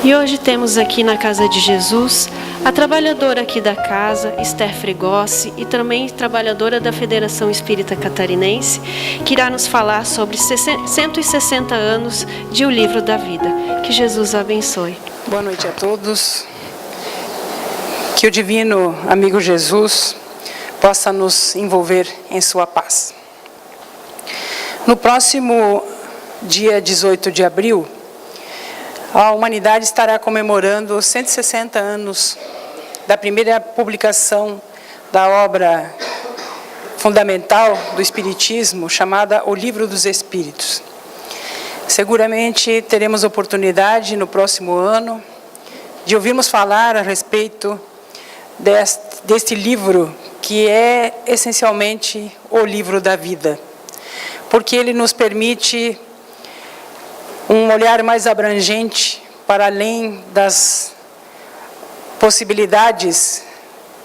E hoje temos aqui na Casa de Jesus a trabalhadora aqui da casa, Esther Fregossi, e também trabalhadora da Federação Espírita Catarinense, que irá nos falar sobre 160 anos de O Livro da Vida. Que Jesus abençoe. Boa noite a todos. Que o divino amigo Jesus possa nos envolver em sua paz. No próximo dia 18 de abril, a humanidade estará comemorando 160 anos da primeira publicação da obra fundamental do Espiritismo, chamada O Livro dos Espíritos. Seguramente teremos oportunidade no próximo ano de ouvirmos falar a respeito deste livro, que é essencialmente o livro da vida, porque ele nos permite um olhar mais abrangente para além das possibilidades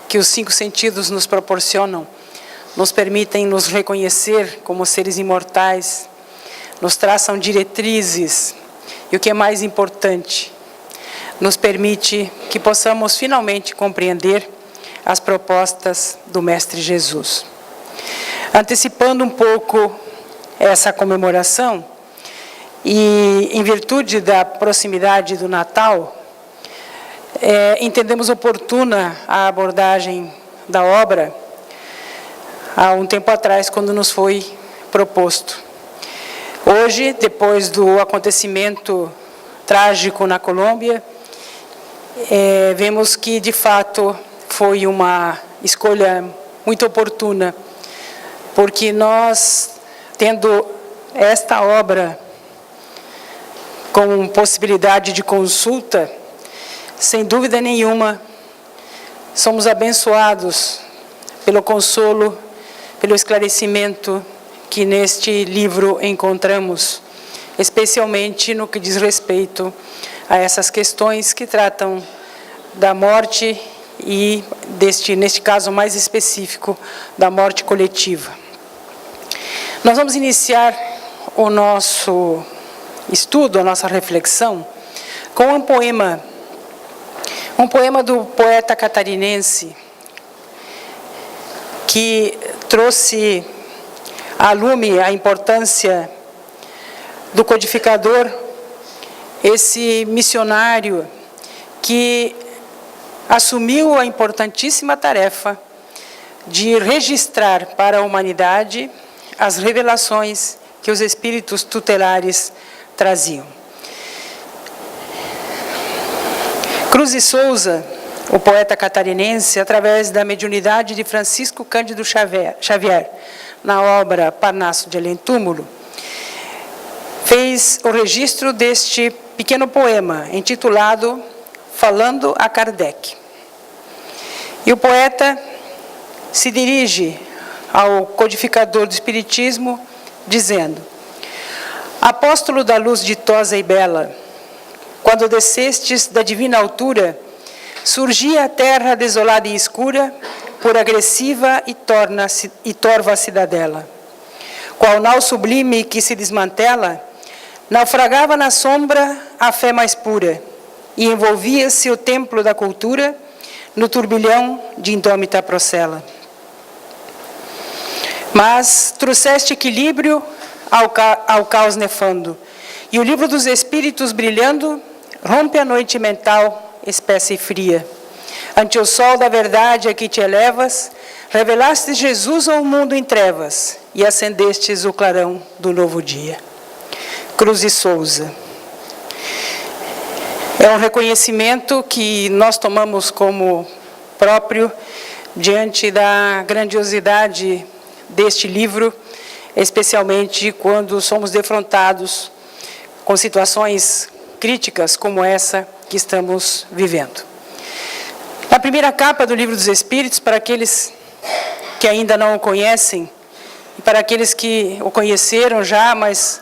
que os 5 sentidos nos proporcionam, nos permitem nos reconhecer como seres imortais, nos traçam diretrizes e, o que é mais importante, nos permite que possamos finalmente compreender as propostas do Mestre Jesus. Antecipando um pouco essa comemoração, e em virtude da proximidade do Natal, entendemos oportuna a abordagem da obra há um tempo atrás, quando nos foi proposto. Hoje, depois do acontecimento trágico na Colômbia, vemos que, de fato, foi uma escolha muito oportuna, porque nós, tendo esta obra com possibilidade de consulta, sem dúvida nenhuma, somos abençoados pelo consolo, pelo esclarecimento que neste livro encontramos, especialmente no que diz respeito a essas questões que tratam da morte e, neste caso mais específico, da morte coletiva. Nós vamos iniciar o nosso estudo, a nossa reflexão, com um poema do poeta catarinense, que trouxe à lume a importância do codificador, esse missionário que assumiu a importantíssima tarefa de registrar para a humanidade as revelações que os espíritos tutelares traziam. Cruz e Souza, o poeta catarinense, através da mediunidade de Francisco Cândido Xavier, na obra Parnaso de Além-Túmulo, fez o registro deste pequeno poema, intitulado Falando a Kardec. E o poeta se dirige ao codificador do Espiritismo, dizendo: Apóstolo da luz ditosa e bela, quando descestes da divina altura, surgia a terra desolada e escura, por agressiva e torva cidadela. Qual nau sublime que se desmantela, naufragava na sombra a fé mais pura, e envolvia-se o templo da cultura no turbilhão de indômita procela. Mas trouxeste equilíbrio ao caos nefando, e o livro dos Espíritos brilhando, rompe a noite mental, espessa e fria. Ante o sol da verdade a que te elevas, revelaste Jesus ao mundo em trevas, e acendestes o clarão do novo dia. Cruz e Souza. É um reconhecimento que nós tomamos como próprio, diante da grandiosidade deste livro, especialmente quando somos defrontados com situações críticas como essa que estamos vivendo. Na primeira capa do Livro dos Espíritos, para aqueles que ainda não o conhecem, e para aqueles que o conheceram já, mas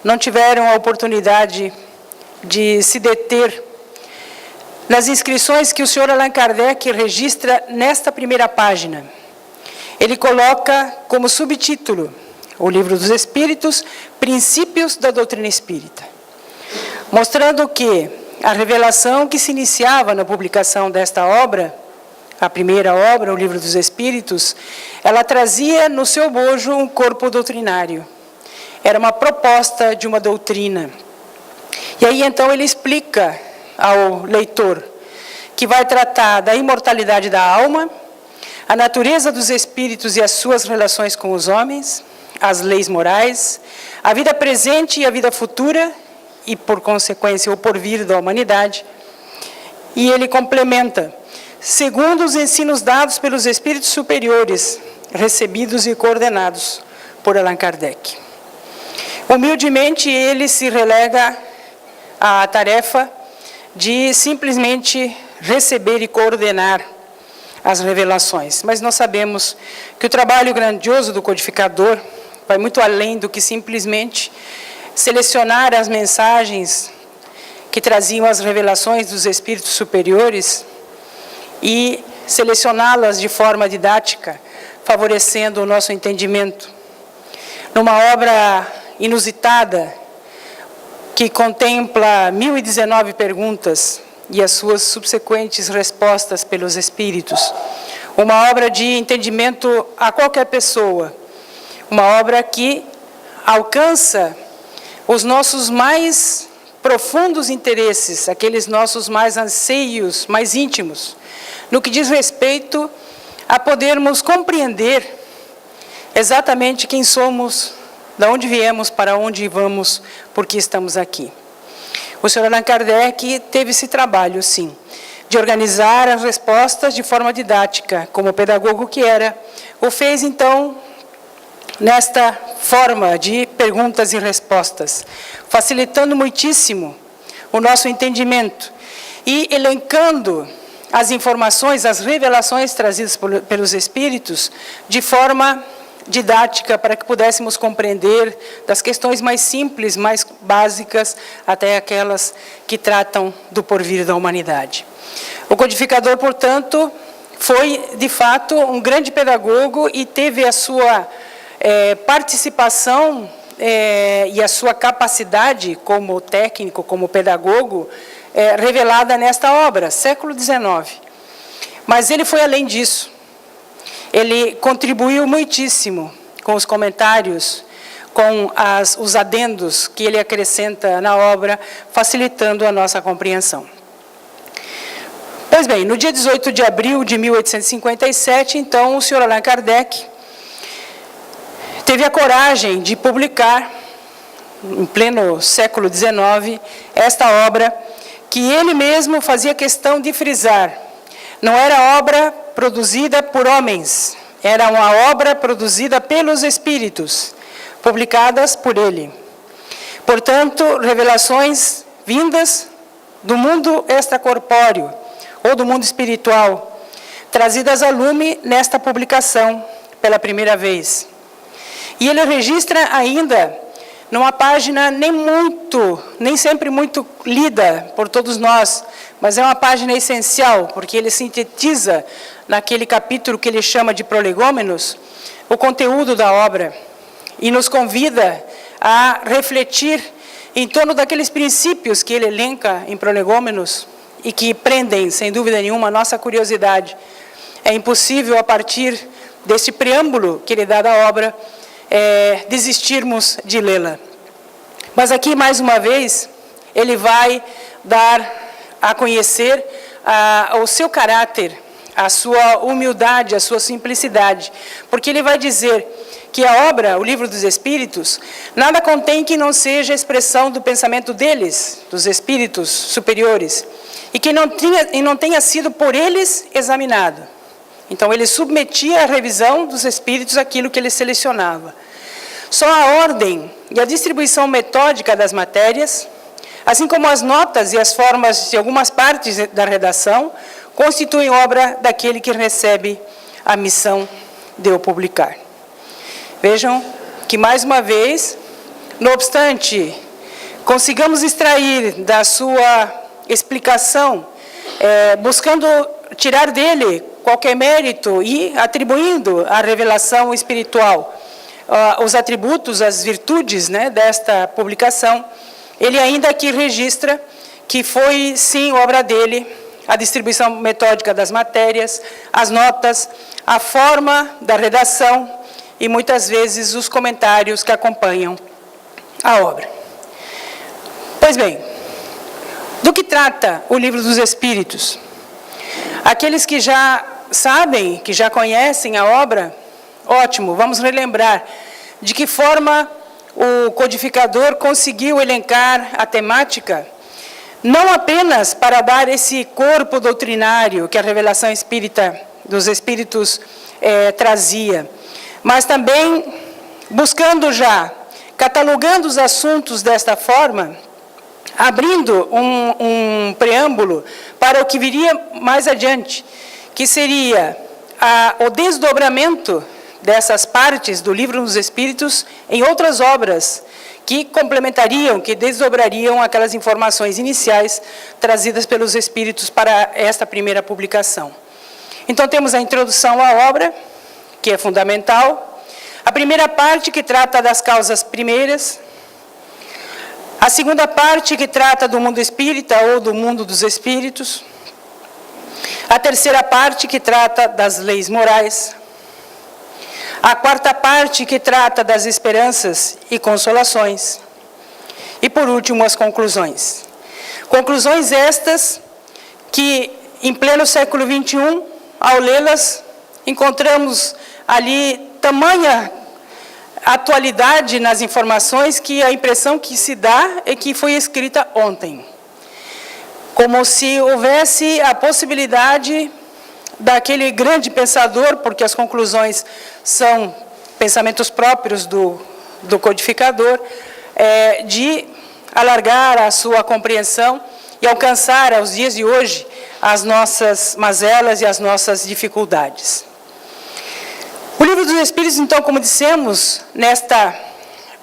não tiveram a oportunidade de se deter nas inscrições que o senhor Allan Kardec registra nesta primeira página. Ele coloca como subtítulo o Livro dos Espíritos, Princípios da Doutrina Espírita, mostrando que a revelação que se iniciava na publicação desta obra, a primeira obra, o Livro dos Espíritos, ela trazia no seu bojo um corpo doutrinário. Era uma proposta de uma doutrina. E aí então ele explica ao leitor que vai tratar da imortalidade da alma, a natureza dos espíritos e as suas relações com os homens, as leis morais, a vida presente e a vida futura, e por consequência o porvir da humanidade. E ele complementa: segundo os ensinos dados pelos espíritos superiores, recebidos e coordenados por Allan Kardec. Humildemente, ele se relega à tarefa de simplesmente receber e coordenar as revelações. Mas nós sabemos que o trabalho grandioso do codificador vai muito além do que simplesmente selecionar as mensagens que traziam as revelações dos espíritos superiores e selecioná-las de forma didática, favorecendo o nosso entendimento. Numa obra inusitada, que contempla 1019 perguntas e as suas subsequentes respostas pelos espíritos. Uma obra de entendimento a qualquer pessoa. Uma obra que alcança os nossos mais profundos interesses, aqueles nossos mais anseios, mais íntimos, no que diz respeito a podermos compreender exatamente quem somos, de onde viemos, para onde vamos, por que estamos aqui. O Sr. Allan Kardec teve esse trabalho, sim, de organizar as respostas de forma didática, como pedagogo que era. O fez, então, nesta forma de perguntas e respostas, facilitando muitíssimo o nosso entendimento e elencando as informações, as revelações trazidas pelos Espíritos de forma didática, para que pudéssemos compreender das questões mais simples, mais básicas, até aquelas que tratam do porvir da humanidade. O codificador, portanto, foi, de fato, um grande pedagogo e teve a sua participação e a sua capacidade como técnico, como pedagogo, revelada nesta obra, século XIX. Mas ele foi além disso. Ele contribuiu muitíssimo com os comentários, com os adendos que ele acrescenta na obra, facilitando a nossa compreensão. Pois bem, no dia 18 de abril de 1857, então, o Sr. Allan Kardec teve a coragem de publicar, em pleno século XIX, esta obra que ele mesmo fazia questão de frisar. Não era obra produzida por homens, era uma obra produzida pelos Espíritos, publicadas por ele. Portanto, revelações vindas do mundo extracorpóreo, ou do mundo espiritual, trazidas a lume nesta publicação, pela primeira vez. E ele registra ainda, numa página nem sempre muito lida por todos nós, mas é uma página essencial, porque ele sintetiza, naquele capítulo que ele chama de Prolegômenos, o conteúdo da obra, e nos convida a refletir em torno daqueles princípios que ele elenca em Prolegômenos, e que prendem, sem dúvida nenhuma, a nossa curiosidade. É impossível, a partir deste preâmbulo que ele dá da obra, desistirmos de lê-la. Mas aqui, mais uma vez, ele vai dar a conhecer o seu caráter, a sua humildade, a sua simplicidade, porque ele vai dizer que a obra, o Livro dos Espíritos, nada contém que não seja expressão do pensamento deles, dos espíritos superiores, e que não tenha sido por eles examinado. Então, ele submetia à revisão dos espíritos aquilo que ele selecionava. Só a ordem e a distribuição metódica das matérias, assim como as notas e as formas de algumas partes da redação, constituem obra daquele que recebe a missão de o publicar. Vejam que, mais uma vez, não obstante, consigamos extrair da sua explicação, buscando tirar dele qualquer mérito e atribuindo à revelação espiritual os atributos, as virtudes, desta publicação, ele ainda aqui registra que foi, sim, obra dele, a distribuição metódica das matérias, as notas, a forma da redação e, muitas vezes, os comentários que acompanham a obra. Pois bem, do que trata o Livro dos Espíritos? Aqueles que já sabem, que já conhecem a obra, ótimo, vamos relembrar de que forma o codificador conseguiu elencar a temática, não apenas para dar esse corpo doutrinário que a revelação espírita dos Espíritos trazia, mas também buscando já, catalogando os assuntos desta forma, abrindo um preâmbulo para o que viria mais adiante, que seria o desdobramento dessas partes do Livro dos Espíritos em outras obras que complementariam, que desdobrariam aquelas informações iniciais trazidas pelos Espíritos para esta primeira publicação. Então temos a introdução à obra, que é fundamental, a primeira parte que trata das causas primeiras, a segunda parte que trata do mundo espírita ou do mundo dos espíritos, a terceira parte que trata das leis morais, a quarta parte que trata das esperanças e consolações, e por último as conclusões. Conclusões estas que em pleno século XXI, ao lê-las, encontramos ali tamanha atualidade nas informações que a impressão que se dá é que foi escrita ontem. Como se houvesse a possibilidade daquele grande pensador, porque as conclusões são pensamentos próprios do codificador, de alargar a sua compreensão e alcançar aos dias de hoje as nossas mazelas e as nossas dificuldades. O Livro dos Espíritos, então, como dissemos, nesta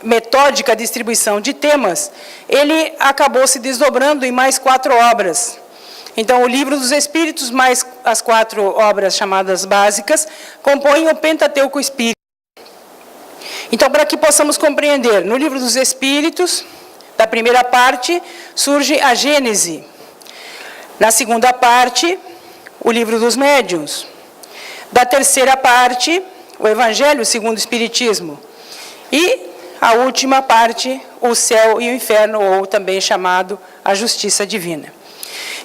metódica distribuição de temas, ele acabou se desdobrando em mais 4 obras. Então, o Livro dos Espíritos, mais as 4 obras chamadas básicas, compõem o Pentateuco Espírita. Então, para que possamos compreender, no Livro dos Espíritos, da primeira parte, surge a Gênese. Na segunda parte, o Livro dos Médiuns. Da terceira parte, o Evangelho segundo o Espiritismo. E a última parte, o céu e o inferno, ou também chamado a justiça divina.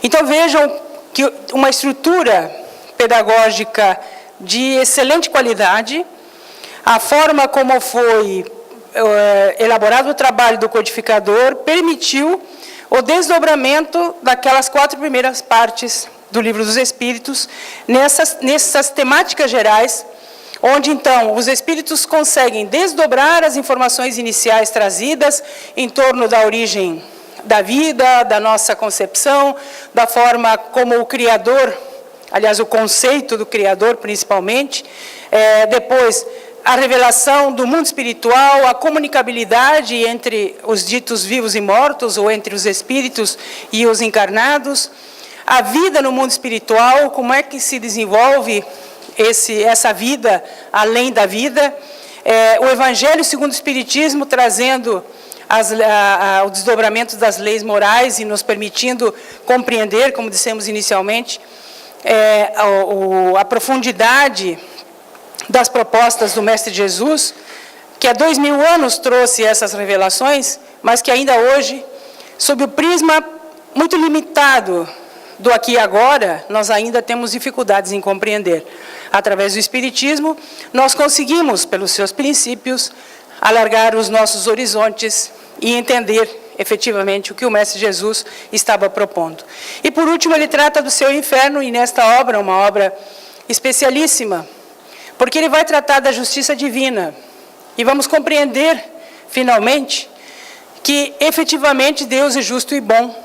Então vejam que uma estrutura pedagógica de excelente qualidade, a forma como foi elaborado o trabalho do codificador, permitiu o desdobramento daquelas 4 primeiras partes do Livro dos Espíritos, nessas temáticas gerais, onde, então, os Espíritos conseguem desdobrar as informações iniciais trazidas em torno da origem da vida, da nossa concepção, da forma como o Criador, aliás, o conceito do Criador, principalmente, depois, a revelação do mundo espiritual, a comunicabilidade entre os ditos vivos e mortos, ou entre os espíritos e os encarnados, a vida no mundo espiritual, como é que se desenvolve essa vida além da vida, o Evangelho segundo o Espiritismo trazendo o desdobramento das leis morais e nos permitindo compreender, como dissemos inicialmente, a profundidade das propostas do Mestre Jesus, que há 2000 anos trouxe essas revelações, mas que ainda hoje, sob o prisma muito limitado do aqui e agora, nós ainda temos dificuldades em compreender. Através do Espiritismo, nós conseguimos, pelos seus princípios, alargar os nossos horizontes e entender efetivamente o que o Mestre Jesus estava propondo. E por último, ele trata do seu inferno, e nesta obra, uma obra especialíssima, porque ele vai tratar da justiça divina. E vamos compreender, finalmente, que efetivamente Deus é justo e bom.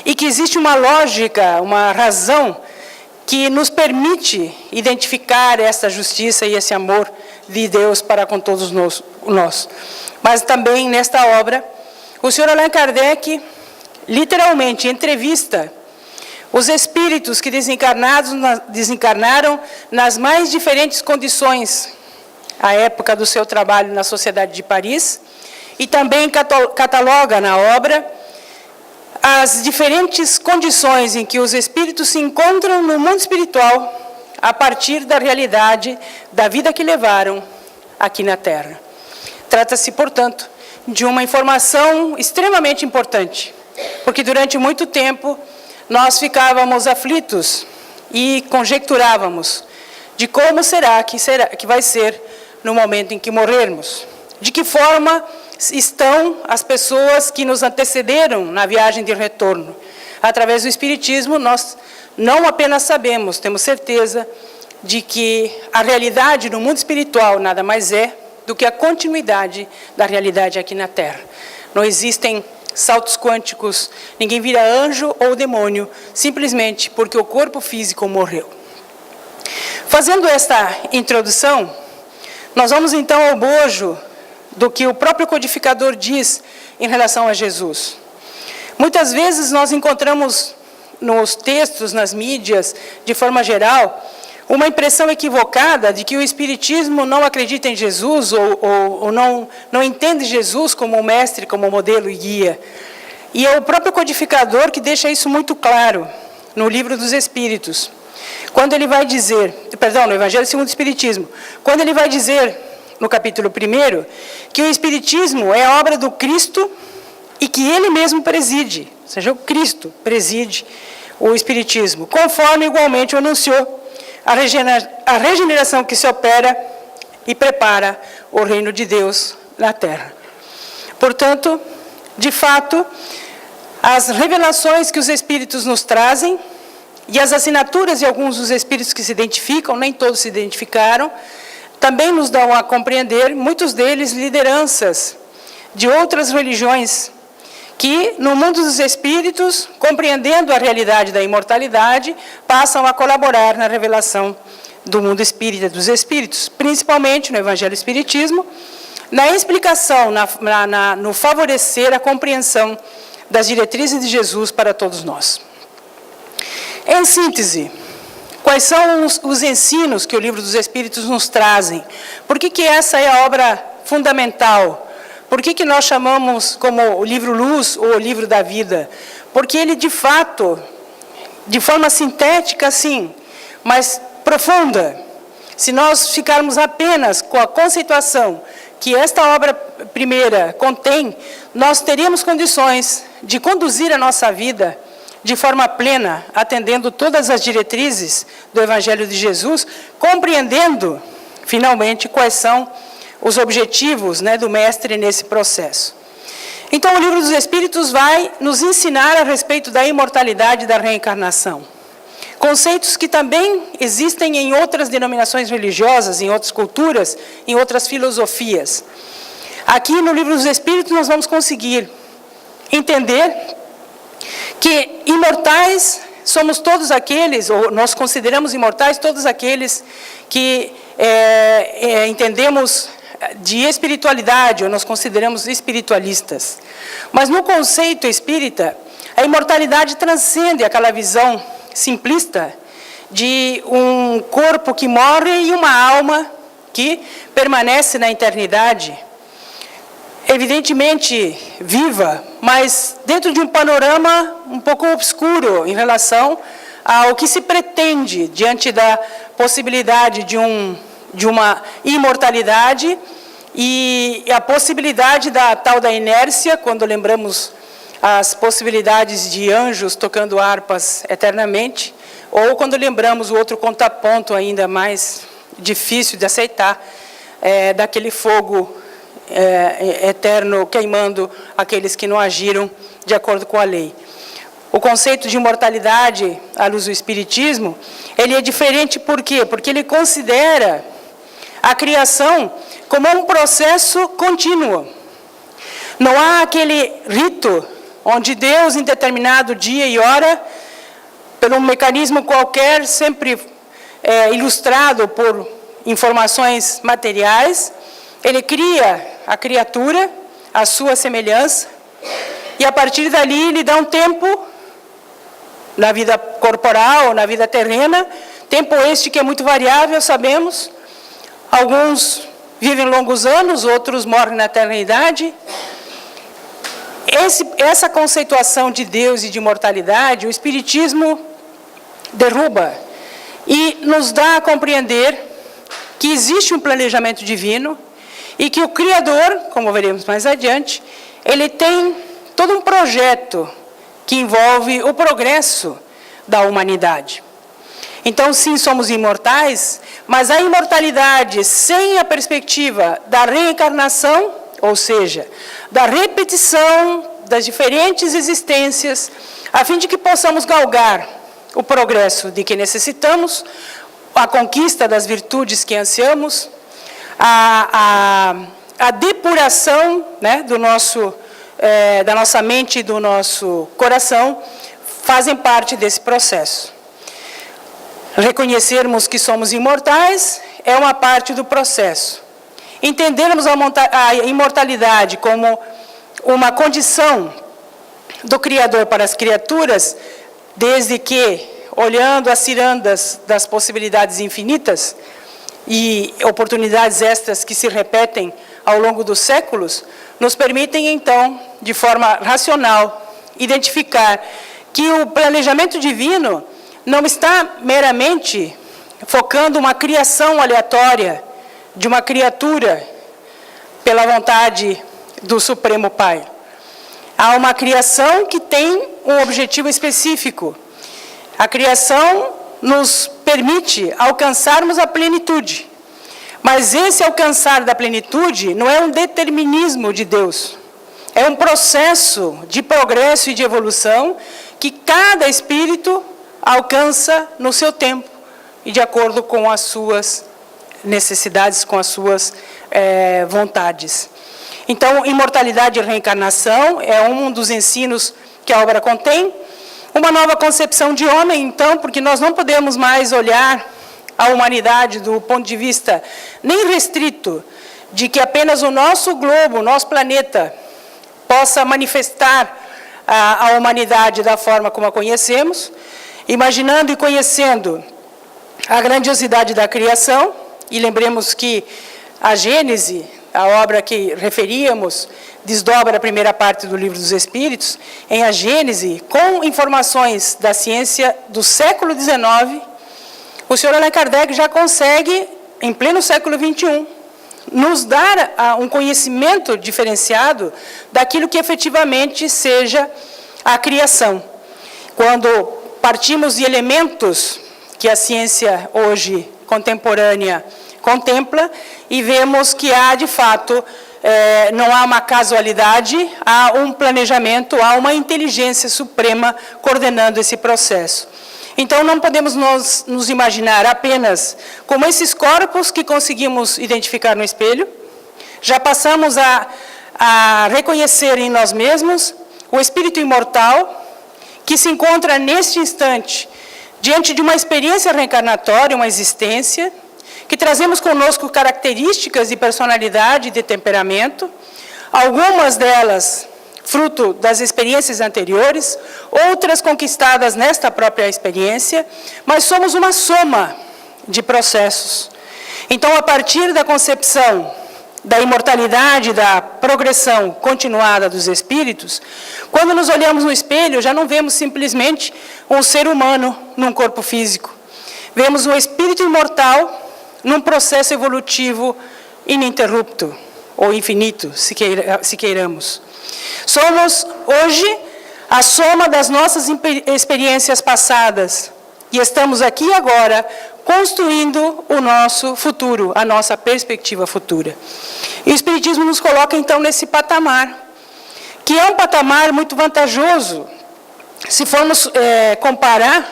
E que existe uma lógica, uma razão que nos permite identificar essa justiça e esse amor de Deus para com todos nós. Mas também, nesta obra, o Sr. Allan Kardec, literalmente, entrevista os espíritos que desencarnaram nas mais diferentes condições, à época do seu trabalho na Sociedade de Paris, e também cataloga na obra as diferentes condições em que os espíritos se encontram no mundo espiritual a partir da realidade da vida que levaram aqui na Terra. Trata-se, portanto, de uma informação extremamente importante, porque durante muito tempo nós ficávamos aflitos e conjecturávamos de como será que vai ser no momento em que morrermos. De que forma estão as pessoas que nos antecederam na viagem de retorno. Através do Espiritismo, nós não apenas sabemos, temos certeza de que a realidade no mundo espiritual nada mais é do que a continuidade da realidade aqui na Terra. Não existem saltos quânticos, ninguém vira anjo ou demônio, simplesmente porque o corpo físico morreu. Fazendo esta introdução, nós vamos então ao bojo do que o próprio codificador diz em relação a Jesus. Muitas vezes nós encontramos nos textos, nas mídias, de forma geral, uma impressão equivocada de que o Espiritismo não acredita em Jesus ou não entende Jesus como mestre, como modelo e guia. E é o próprio codificador que deixa isso muito claro no Livro dos Espíritos. Quando ele vai dizer, no Evangelho segundo o Espiritismo, quando ele vai dizer, no capítulo 1, que o Espiritismo é obra do Cristo e que ele mesmo preside, ou seja, o Cristo preside o Espiritismo, conforme igualmente o anunciou a regeneração que se opera e prepara o reino de Deus na Terra. Portanto, de fato, as revelações que os Espíritos nos trazem e as assinaturas de alguns dos Espíritos que se identificam, nem todos se identificaram, também nos dão a compreender, muitos deles lideranças de outras religiões, que no mundo dos espíritos, compreendendo a realidade da imortalidade, passam a colaborar na revelação do mundo espírita, dos espíritos, principalmente no Evangelho Espiritismo, na explicação, no favorecer a compreensão das diretrizes de Jesus para todos nós. Em síntese, quais são os ensinos que o Livro dos Espíritos nos trazem? Por que essa é a obra fundamental? Por que nós chamamos como o livro luz ou o livro da vida? Porque ele, de fato, de forma sintética, sim, mas profunda, se nós ficarmos apenas com a conceituação que esta obra primeira contém, nós teríamos condições de conduzir a nossa vida de forma plena, atendendo todas as diretrizes do Evangelho de Jesus, compreendendo, finalmente, quais são os objetivos, do Mestre nesse processo. Então, o Livro dos Espíritos vai nos ensinar a respeito da imortalidade e da reencarnação. Conceitos que também existem em outras denominações religiosas, em outras culturas, em outras filosofias. Aqui no Livro dos Espíritos nós vamos conseguir entender que imortais somos todos aqueles, ou nós consideramos imortais todos aqueles que entendemos de espiritualidade, ou nós consideramos espiritualistas. Mas no conceito espírita, a imortalidade transcende aquela visão simplista de um corpo que morre e uma alma que permanece na eternidade, evidentemente viva, mas dentro de um panorama um pouco obscuro em relação ao que se pretende diante da possibilidade de uma imortalidade e a possibilidade da tal da inércia, quando lembramos as possibilidades de anjos tocando harpas eternamente, ou quando lembramos o outro contraponto ainda mais difícil de aceitar, daquele fogo eterno queimando aqueles que não agiram de acordo com a lei. O conceito de imortalidade, à luz do Espiritismo, ele é diferente por quê? Porque ele considera a criação como um processo contínuo. Não há aquele rito onde Deus, em determinado dia e hora, por um mecanismo qualquer, sempre ilustrado por informações materiais, ele cria a criatura, à sua semelhança, e a partir dali ele dá um tempo na vida corporal, na vida terrena, tempo este que é muito variável, sabemos. Alguns vivem longos anos, outros morrem na eternidade. essa conceituação de Deus e de imortalidade, o Espiritismo derruba e nos dá a compreender que existe um planejamento divino e que o Criador, como veremos mais adiante, ele tem todo um projeto que envolve o progresso da humanidade. Então, sim, somos imortais, mas a imortalidade sem a perspectiva da reencarnação, ou seja, da repetição das diferentes existências, a fim de que possamos galgar o progresso de que necessitamos, a conquista das virtudes que ansiamos, a depuração, né, da nossa mente e do nosso coração, fazem parte desse processo. Reconhecermos que somos imortais é uma parte do processo. Entendermos a imortalidade como uma condição do Criador para as criaturas, desde que, olhando as cirandas das possibilidades infinitas e oportunidades extras que se repetem ao longo dos séculos, nos permitem, então, de forma racional, identificar que o planejamento divino não está meramente focando uma criação aleatória de uma criatura pela vontade do Supremo Pai. Há uma criação que tem um objetivo específico. A criação nos permite alcançarmos a plenitude. Mas esse alcançar da plenitude não é um determinismo de Deus. É um processo de progresso e de evolução que cada espírito alcança no seu tempo e de acordo com as suas necessidades, com as suas vontades. Então, imortalidade e reencarnação é um dos ensinos que a obra contém. Uma nova concepção de homem, então, porque nós não podemos mais olhar a humanidade do ponto de vista nem restrito de que apenas o nosso globo, o nosso planeta, possa manifestar a humanidade da forma como a conhecemos, imaginando e conhecendo a grandiosidade da criação, e lembremos que a Gênese, a obra que referíamos, desdobra a primeira parte do Livro dos Espíritos. Em a Gênese, com informações da ciência do século XIX, o senhor Allan Kardec já consegue, em pleno século XXI, nos dar um conhecimento diferenciado daquilo que efetivamente seja a criação. Quando partimos de elementos que a ciência hoje contemporânea contempla e vemos que há, de fato, não há uma casualidade, há um planejamento, há uma inteligência suprema coordenando esse processo. Então, não podemos nos imaginar apenas como esses corpos que conseguimos identificar no espelho. Já passamos a reconhecer em nós mesmos o espírito imortal que se encontra neste instante diante de uma experiência reencarnatória, uma existência, que trazemos conosco características de personalidade e de temperamento, algumas delas fruto das experiências anteriores, outras conquistadas nesta própria experiência, mas somos uma soma de processos. Então, a partir da concepção da imortalidade, da progressão continuada dos espíritos, quando nos olhamos no espelho, já não vemos simplesmente um ser humano num corpo físico. Vemos um espírito imortal num processo evolutivo ininterrupto, ou infinito, se queiramos. Somos, hoje, a soma das nossas experiências passadas, e estamos aqui agora construindo o nosso futuro, a nossa perspectiva futura. E o Espiritismo nos coloca, então, nesse patamar, que é um patamar muito vantajoso, se formos comparar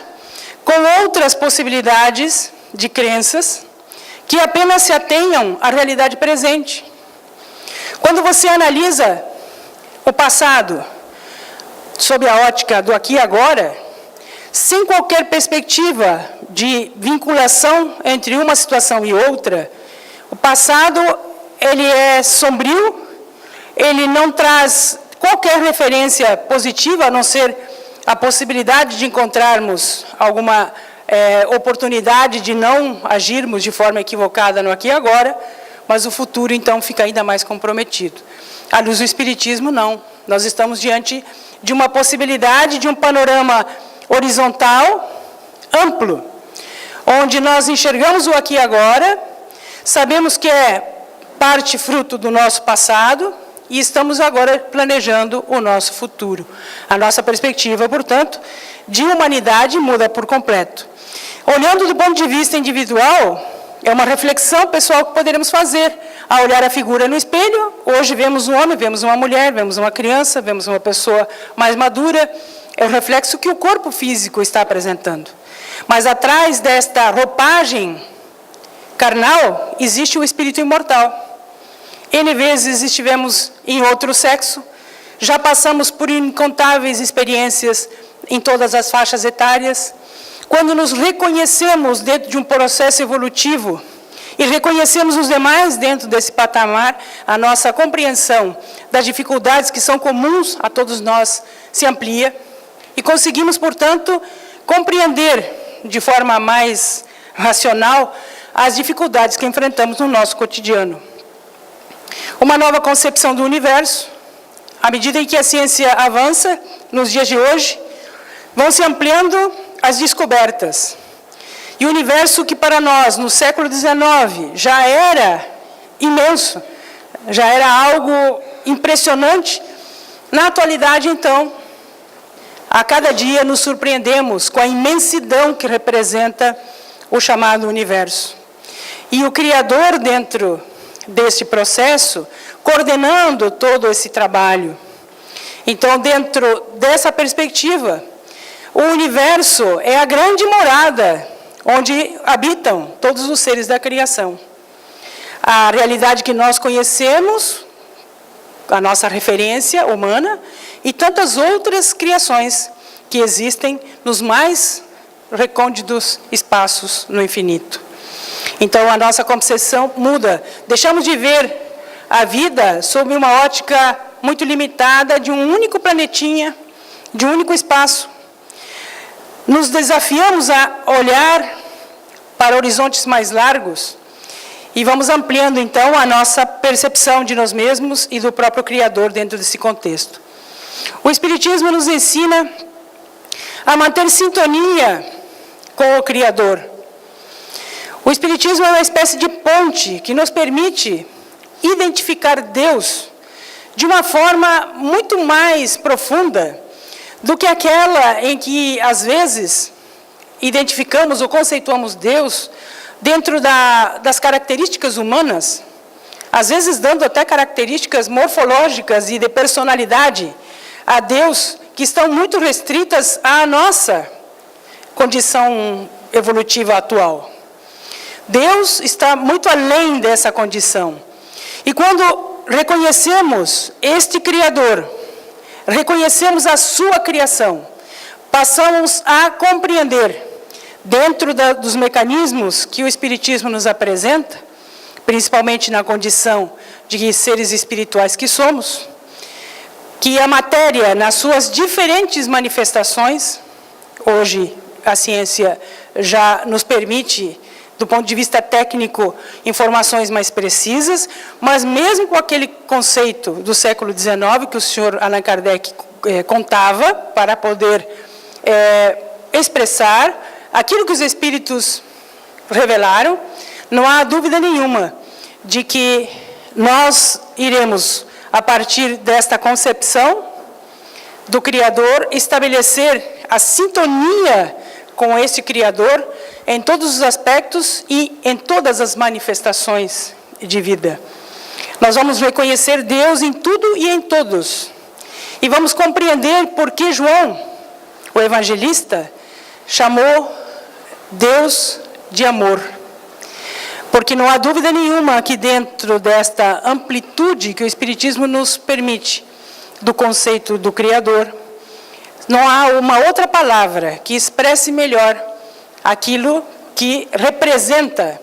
com outras possibilidades de crenças que apenas se atenham à realidade presente. Quando você analisa o passado sob a ótica do aqui e agora, sem qualquer perspectiva de vinculação entre uma situação e outra, o passado ele é sombrio, ele não traz qualquer referência positiva, a não ser a possibilidade de encontrarmos alguma oportunidade de não agirmos de forma equivocada no aqui e agora, mas o futuro, então, fica ainda mais comprometido. À luz do Espiritismo, não. Nós estamos diante de uma possibilidade de um panorama horizontal, amplo, onde nós enxergamos o aqui e agora, sabemos que é parte fruto do nosso passado e estamos agora planejando o nosso futuro. A nossa perspectiva, portanto, de humanidade muda por completo. Olhando do ponto de vista individual, é uma reflexão pessoal que poderemos fazer. Ao olhar a figura no espelho, hoje vemos um homem, vemos uma mulher, vemos uma criança, vemos uma pessoa mais madura. É o reflexo que o corpo físico está apresentando. Mas atrás desta roupagem carnal, existe o espírito imortal. N vezes estivemos em outro sexo, já passamos por incontáveis experiências em todas as faixas etárias. Quando nos reconhecemos dentro de um processo evolutivo e reconhecemos os demais dentro desse patamar, a nossa compreensão das dificuldades que são comuns a todos nós se amplia e conseguimos, portanto, compreender de forma mais racional as dificuldades que enfrentamos no nosso cotidiano. Uma nova concepção do universo, à medida em que a ciência avança, nos dias de hoje, vão se ampliando as descobertas. E o universo que para nós, no século XIX, já era imenso, já era algo impressionante, na atualidade, então, a cada dia nos surpreendemos com a imensidão que representa o chamado universo. E o Criador, dentro deste processo, coordenando todo esse trabalho. Então, dentro dessa perspectiva, o universo é a grande morada onde habitam todos os seres da criação. A realidade que nós conhecemos, a nossa referência humana, e tantas outras criações que existem nos mais recônditos espaços no infinito. Então, a nossa concepção muda. Deixamos de ver a vida sob uma ótica muito limitada de um único planetinha, de um único espaço. Nos desafiamos a olhar para horizontes mais largos e vamos ampliando, então, a nossa percepção de nós mesmos e do próprio Criador dentro desse contexto. O Espiritismo nos ensina a manter sintonia com o Criador. O Espiritismo é uma espécie de ponte que nos permite identificar Deus de uma forma muito mais profunda do que aquela em que, às vezes, identificamos ou conceituamos Deus dentro das características humanas, às vezes dando até características morfológicas e de personalidade a Deus que estão muito restritas à nossa condição evolutiva atual. Deus está muito além dessa condição. E quando reconhecemos este Criador, reconhecemos a sua criação, passamos a compreender, dentro dos mecanismos que o Espiritismo nos apresenta, principalmente na condição de seres espirituais que somos, que a matéria, nas suas diferentes manifestações, hoje a ciência já nos permite, do ponto de vista técnico, informações mais precisas, mas mesmo com aquele conceito do século XIX, que o senhor Allan Kardec contava, para poder expressar aquilo que os espíritos revelaram, não há dúvida nenhuma de que nós iremos, a partir desta concepção do Criador, estabelecer a sintonia com esse Criador em todos os aspectos e em todas as manifestações de vida. Nós vamos reconhecer Deus em tudo e em todos. E vamos compreender por que João, o evangelista, chamou Deus de amor. Porque não há dúvida nenhuma que dentro desta amplitude que o Espiritismo nos permite, do conceito do Criador, não há uma outra palavra que expresse melhor aquilo que representa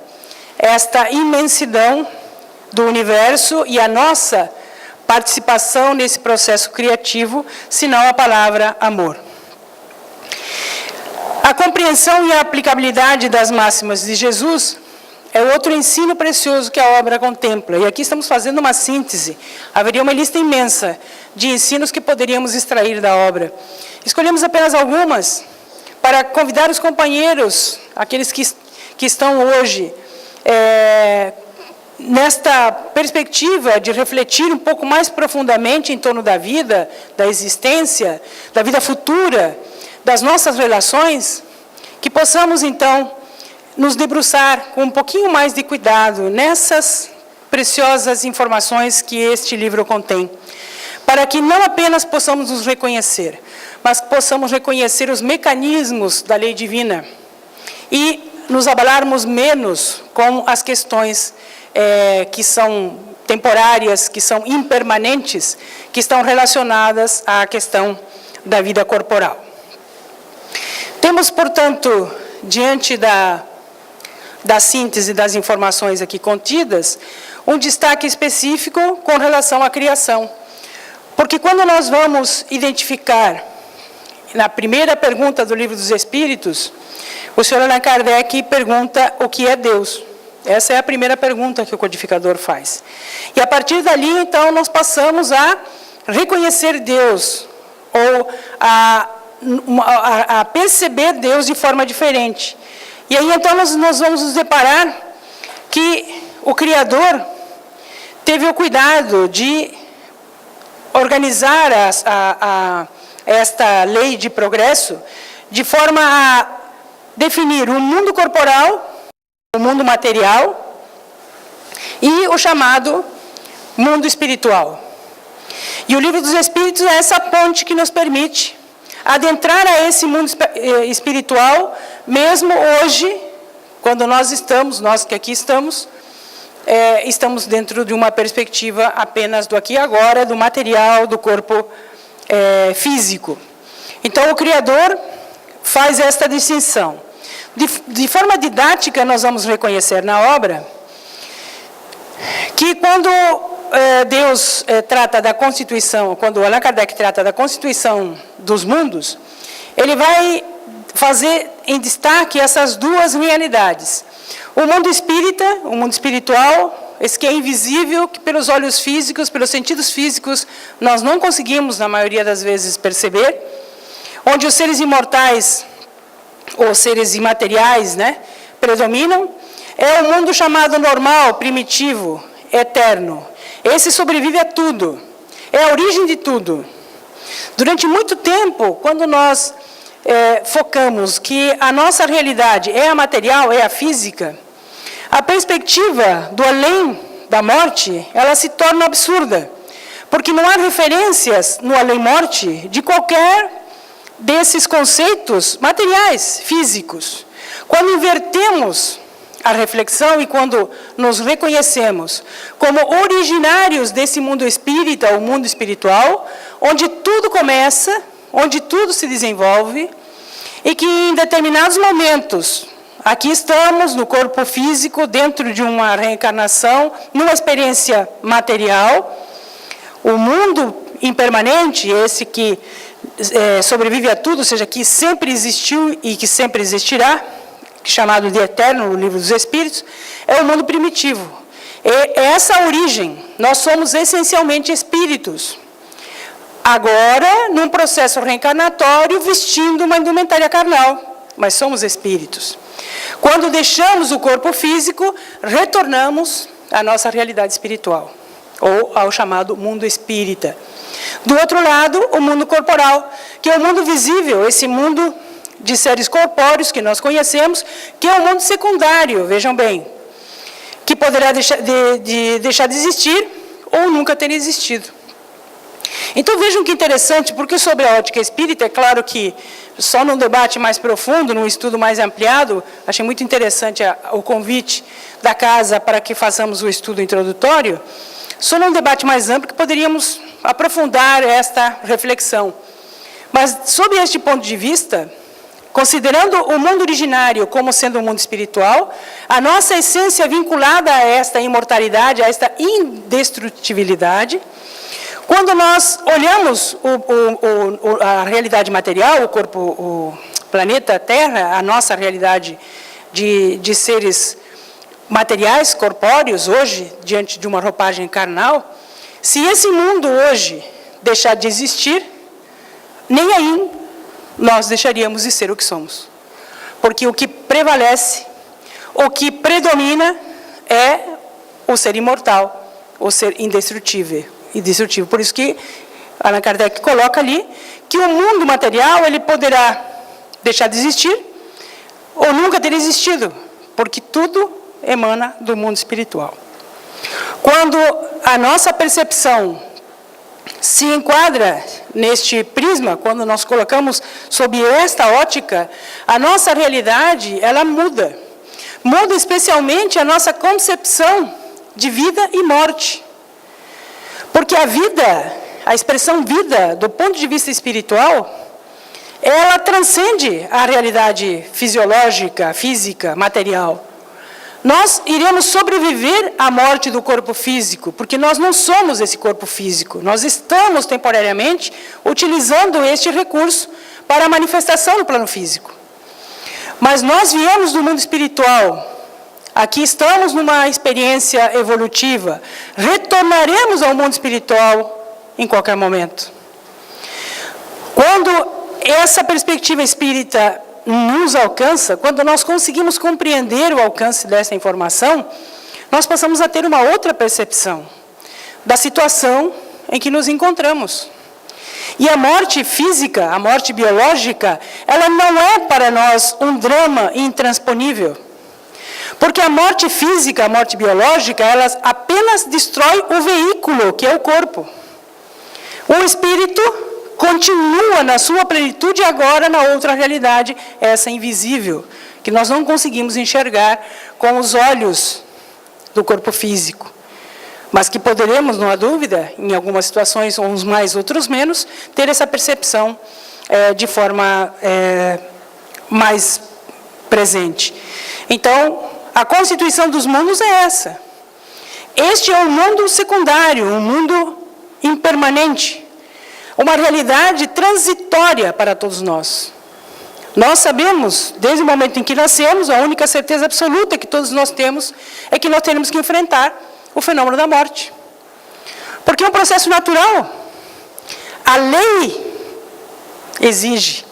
esta imensidão do universo e a nossa participação nesse processo criativo, senão a palavra amor. A compreensão e a aplicabilidade das máximas de Jesus é outro ensino precioso que a obra contempla. E aqui estamos fazendo uma síntese. Haveria uma lista imensa de ensinos que poderíamos extrair da obra. Escolhemos apenas algumas para convidar os companheiros, aqueles que estão hoje nesta perspectiva de refletir um pouco mais profundamente em torno da vida, da existência, da vida futura, das nossas relações, que possamos, então, nos debruçar com um pouquinho mais de cuidado nessas preciosas informações que este livro contém, para que não apenas possamos nos reconhecer, mas possamos reconhecer os mecanismos da lei divina e nos abalarmos menos com as questões que são temporárias, que são impermanentes, que estão relacionadas à questão da vida corporal. Temos, portanto, diante da síntese das informações aqui contidas, um destaque específico com relação à criação. Porque quando nós vamos identificar, na primeira pergunta do Livro dos Espíritos, o Sr. Allan Kardec pergunta o que é Deus. Essa é a primeira pergunta que o codificador faz. E a partir dali, então, nós passamos a reconhecer Deus, ou a perceber Deus de forma diferente. E aí, então, nós vamos nos deparar que o Criador teve o cuidado de organizar esta lei de progresso de forma a definir o mundo corporal, o mundo material e o chamado mundo espiritual. E o Livro dos Espíritos é essa ponte que nos permite adentrar a esse mundo espiritual, mesmo hoje, quando nós que aqui estamos, estamos dentro de uma perspectiva apenas do aqui e agora, do material, do corpo físico. Então, o Criador faz esta distinção. De forma didática, nós vamos reconhecer na obra que quando Deus trata da constituição, quando Allan Kardec trata da constituição dos mundos, ele vai fazer em destaque essas duas realidades. O mundo espírita, o mundo espiritual, esse que é invisível, que pelos olhos físicos, pelos sentidos físicos, nós não conseguimos, na maioria das vezes, perceber, onde os seres imortais, ou seres imateriais, predominam, é o mundo chamado normal, primitivo, eterno. Esse sobrevive a tudo, é a origem de tudo. Durante muito tempo, quando nós focamos que a nossa realidade é a material, é a física, a perspectiva do além da morte, ela se torna absurda, porque não há referências no além-morte de qualquer desses conceitos materiais, físicos. Quando invertemos a reflexão e quando nos reconhecemos como originários desse mundo espírita, o mundo espiritual, onde tudo começa, onde tudo se desenvolve, e que em determinados momentos, aqui estamos no corpo físico, dentro de uma reencarnação, numa experiência material, o mundo impermanente, esse que sobrevive a tudo, ou seja, que sempre existiu e que sempre existirá, chamado de eterno no Livro dos Espíritos, é o mundo primitivo. É essa origem. Nós somos essencialmente espíritos. Agora, num processo reencarnatório, vestindo uma indumentária carnal, mas somos espíritos. Quando deixamos o corpo físico, retornamos à nossa realidade espiritual, ou ao chamado mundo espírita. Do outro lado, o mundo corporal, que é o mundo visível, esse mundo de seres corpóreos que nós conhecemos, que é o mundo secundário, vejam bem, que poderá deixar de existir ou nunca ter existido. Então vejam que interessante, porque sobre a ótica espírita, é claro que só num debate mais profundo, num estudo mais ampliado, achei muito interessante o convite da casa para que façamos o estudo introdutório, só num debate mais amplo que poderíamos aprofundar esta reflexão. Mas, sob este ponto de vista, considerando o mundo originário como sendo um mundo espiritual, a nossa essência vinculada a esta imortalidade, a esta indestrutibilidade, quando nós olhamos a realidade material, o corpo, o planeta Terra, a nossa realidade de seres materiais, corpóreos, hoje, diante de uma roupagem carnal, se esse mundo hoje deixar de existir, nem aí nós deixaríamos de ser o que somos. Porque o que prevalece, o que predomina é o ser imortal, o ser indestrutível. Por isso que Allan Kardec coloca ali que o mundo material ele poderá deixar de existir ou nunca ter existido, porque tudo emana do mundo espiritual. Quando a nossa percepção se enquadra neste prisma, quando nós colocamos sob esta ótica, a nossa realidade, ela muda. Muda especialmente a nossa concepção de vida e morte. Porque a vida, a expressão vida, do ponto de vista espiritual, ela transcende a realidade fisiológica, física, material. Nós iremos sobreviver à morte do corpo físico, porque nós não somos esse corpo físico. Nós estamos temporariamente utilizando este recurso para a manifestação no plano físico. Mas nós viemos do mundo espiritual. Aqui estamos numa experiência evolutiva. Retornaremos ao mundo espiritual em qualquer momento. Quando essa perspectiva espírita nos alcança, quando nós conseguimos compreender o alcance dessa informação, nós passamos a ter uma outra percepção da situação em que nos encontramos. E a morte física, a morte biológica, ela não é para nós um drama intransponível. Porque a morte física, a morte biológica, ela apenas destrói o veículo, que é o corpo. O espírito continua na sua plenitude agora na outra realidade, essa invisível, que nós não conseguimos enxergar com os olhos do corpo físico. Mas que poderemos, não há dúvida, em algumas situações, uns mais, outros menos, ter essa percepção de forma mais presente. Então, a constituição dos mundos é essa. Este é um mundo secundário, um mundo impermanente, uma realidade transitória para todos nós. Nós sabemos, desde o momento em que nascemos, a única certeza absoluta que todos nós temos é que nós temos que enfrentar o fenômeno da morte. Porque é um processo natural. A lei exige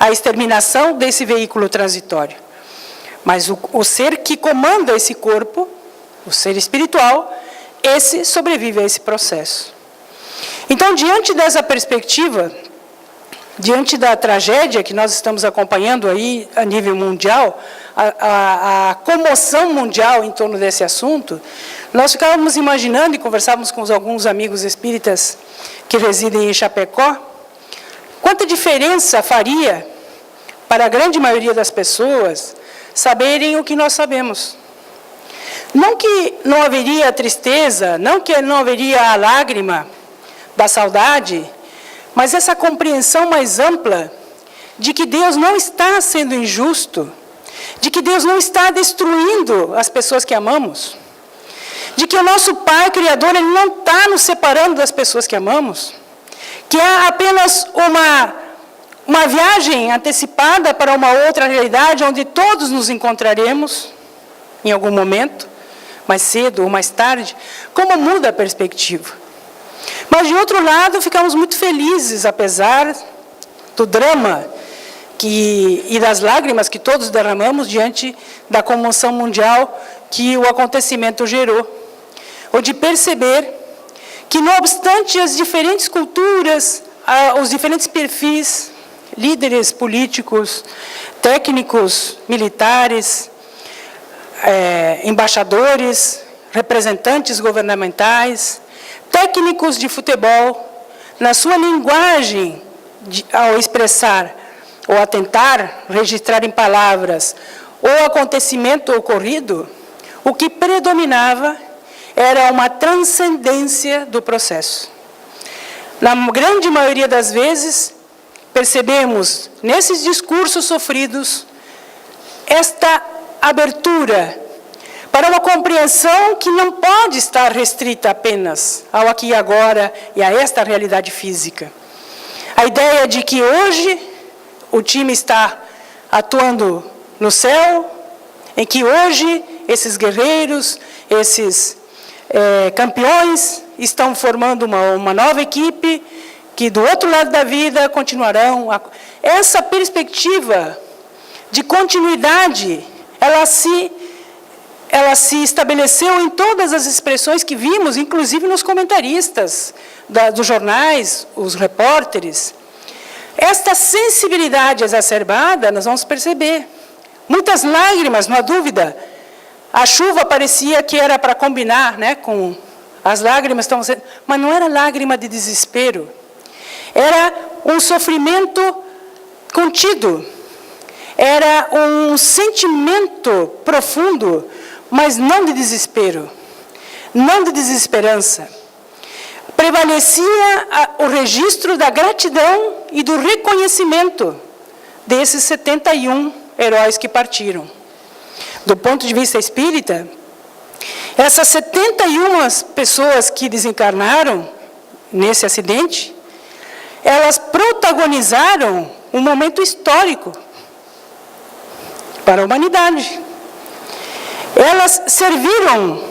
a exterminação desse veículo transitório. Mas o ser que comanda esse corpo, o ser espiritual, esse sobrevive a esse processo. Então, diante dessa perspectiva, diante da tragédia que nós estamos acompanhando aí a nível mundial, a comoção mundial em torno desse assunto, nós ficávamos imaginando e conversávamos com alguns amigos espíritas que residem em Chapecó, quanta diferença faria para a grande maioria das pessoas saberem o que nós sabemos. Não que não haveria tristeza, não que não haveria a lágrima da saudade, mas essa compreensão mais ampla de que Deus não está sendo injusto, de que Deus não está destruindo as pessoas que amamos, de que o nosso Pai Criador ele não está nos separando das pessoas que amamos, que é apenas uma viagem antecipada para uma outra realidade onde todos nos encontraremos em algum momento, mais cedo ou mais tarde. Como muda a perspectiva. Mas, de outro lado, ficamos muito felizes, apesar do drama e das lágrimas que todos derramamos diante da comoção mundial que o acontecimento gerou. Ou de perceber que, não obstante as diferentes culturas, os diferentes perfis, líderes políticos, técnicos, militares, embaixadores, representantes governamentais, técnicos de futebol, na sua linguagem, ao expressar ou a tentar registrar em palavras o acontecimento ocorrido, o que predominava era uma transcendência do processo. Na grande maioria das vezes, percebemos nesses discursos sofridos esta abertura para uma compreensão que não pode estar restrita apenas ao aqui e agora e a esta realidade física. A ideia de que hoje o time está atuando no céu, em que hoje esses guerreiros, esses campeões, estão formando uma nova equipe, que do outro lado da vida continuarão. Essa perspectiva de continuidade, ela se estabeleceu em todas as expressões que vimos, inclusive nos comentaristas dos jornais, os repórteres. Esta sensibilidade exacerbada, nós vamos perceber. Muitas lágrimas, não há dúvida. A chuva parecia que era para combinar, né, com as lágrimas, mas não era lágrima de desespero. Era um sofrimento contido. Era um sentimento profundo, mas não de desespero, não de desesperança. Prevalecia o registro da gratidão e do reconhecimento desses 71 heróis que partiram. Do ponto de vista espírita, essas 71 pessoas que desencarnaram nesse acidente, elas protagonizaram um momento histórico para a humanidade. Elas serviram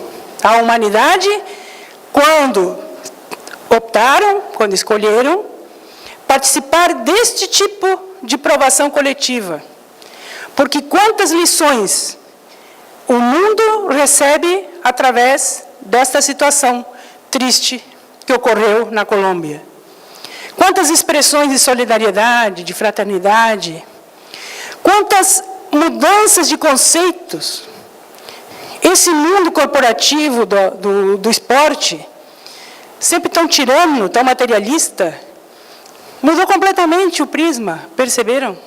à humanidade quando optaram, quando escolheram, participar deste tipo de provação coletiva. Porque quantas lições o mundo recebe através desta situação triste que ocorreu na Colômbia. Quantas expressões de solidariedade, de fraternidade, quantas mudanças de conceitos. Esse mundo corporativo do esporte, sempre tão tirano, tão materialista, mudou completamente o prisma, perceberam?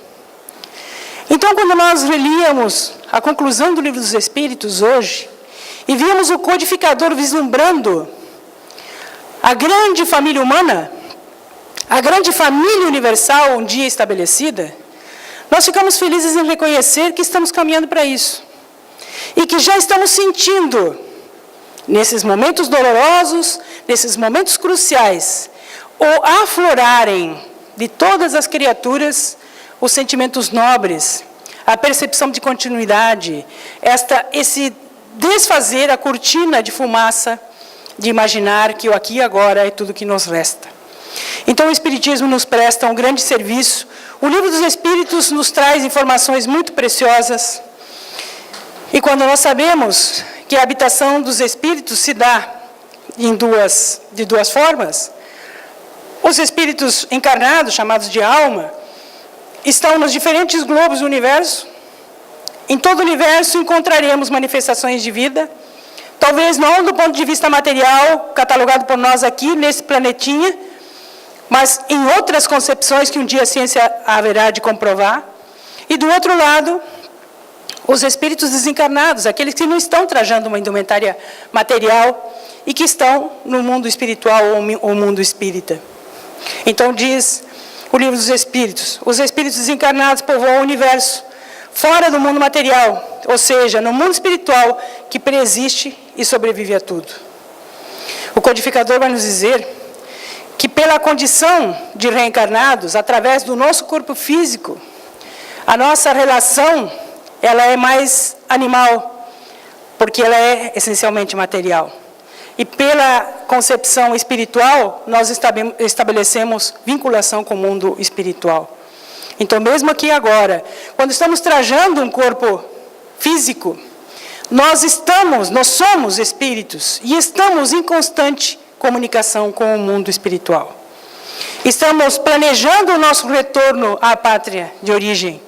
Então, quando nós relíamos a conclusão do Livro dos Espíritos hoje, e víamos o codificador vislumbrando a grande família humana, a grande família universal um dia estabelecida, nós ficamos felizes em reconhecer que estamos caminhando para isso. E que já estamos sentindo, nesses momentos dolorosos, nesses momentos cruciais, o aflorarem de todas as criaturas os sentimentos nobres, a percepção de continuidade, esse desfazer a cortina de fumaça, de imaginar que o aqui e agora é tudo que nos resta. Então o Espiritismo nos presta um grande serviço. O Livro dos Espíritos nos traz informações muito preciosas. E quando nós sabemos que a habitação dos Espíritos se dá de duas formas, os Espíritos encarnados, chamados de alma, estão nos diferentes globos do universo. Em todo o universo encontraremos manifestações de vida, talvez não do ponto de vista material, catalogado por nós aqui, nesse planetinha, mas em outras concepções que um dia a ciência haverá de comprovar. E do outro lado, os espíritos desencarnados, aqueles que não estão trajando uma indumentária material e que estão no mundo espiritual ou mundo espírita. Então diz o Livro dos Espíritos, os espíritos desencarnados povoam o universo, fora do mundo material, ou seja, no mundo espiritual que preexiste e sobrevive a tudo. O codificador vai nos dizer que pela condição de reencarnados, através do nosso corpo físico, a nossa relação, ela é mais animal, porque ela é essencialmente material. E pela concepção espiritual, nós estabelecemos vinculação com o mundo espiritual. Então, mesmo aqui agora, quando estamos trajando um corpo físico, nós somos espíritos e estamos em constante comunicação com o mundo espiritual. Estamos planejando o nosso retorno à pátria de origem.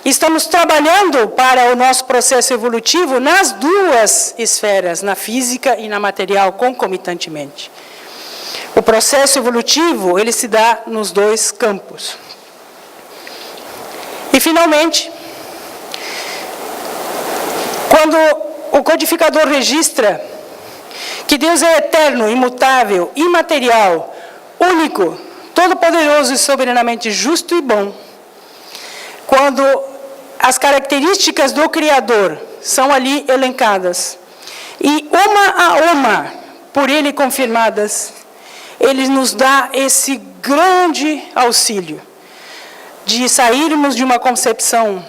Estamos trabalhando para o nosso processo evolutivo nas duas esferas, na física e na material, concomitantemente. O processo evolutivo, ele se dá nos dois campos. E, finalmente, quando o codificador registra que Deus é eterno, imutável, imaterial, único, todo-poderoso e soberanamente justo e bom, quando as características do Criador são ali elencadas, e uma a uma, por Ele confirmadas, Ele nos dá esse grande auxílio de sairmos de uma concepção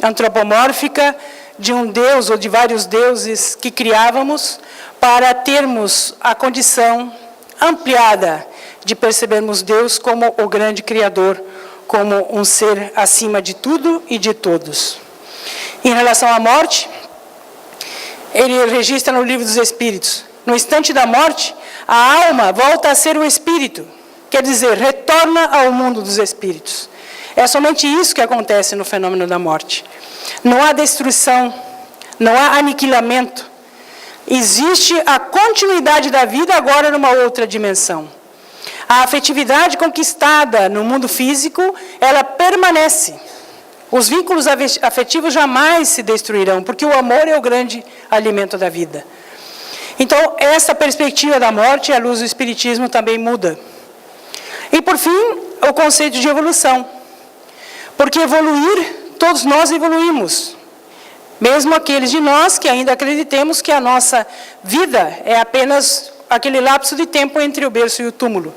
antropomórfica, de um Deus ou de vários deuses que criávamos para termos a condição ampliada de percebermos Deus como o grande Criador, como um ser acima de tudo e de todos. Em relação à morte, ele registra no Livro dos Espíritos: no instante da morte, a alma volta a ser o espírito, quer dizer, retorna ao mundo dos espíritos. É somente isso que acontece no fenômeno da morte. Não há destruição, não há aniquilamento. Existe a continuidade da vida agora numa outra dimensão. A afetividade conquistada no mundo físico, ela permanece. Os vínculos afetivos jamais se destruirão, porque o amor é o grande alimento da vida. Então, essa perspectiva da morte, à luz do Espiritismo, também muda. E, por fim, o conceito de evolução. Porque evoluir, todos nós evoluímos. Mesmo aqueles de nós que ainda acreditemos que a nossa vida é apenas aquele lapso de tempo entre o berço e o túmulo.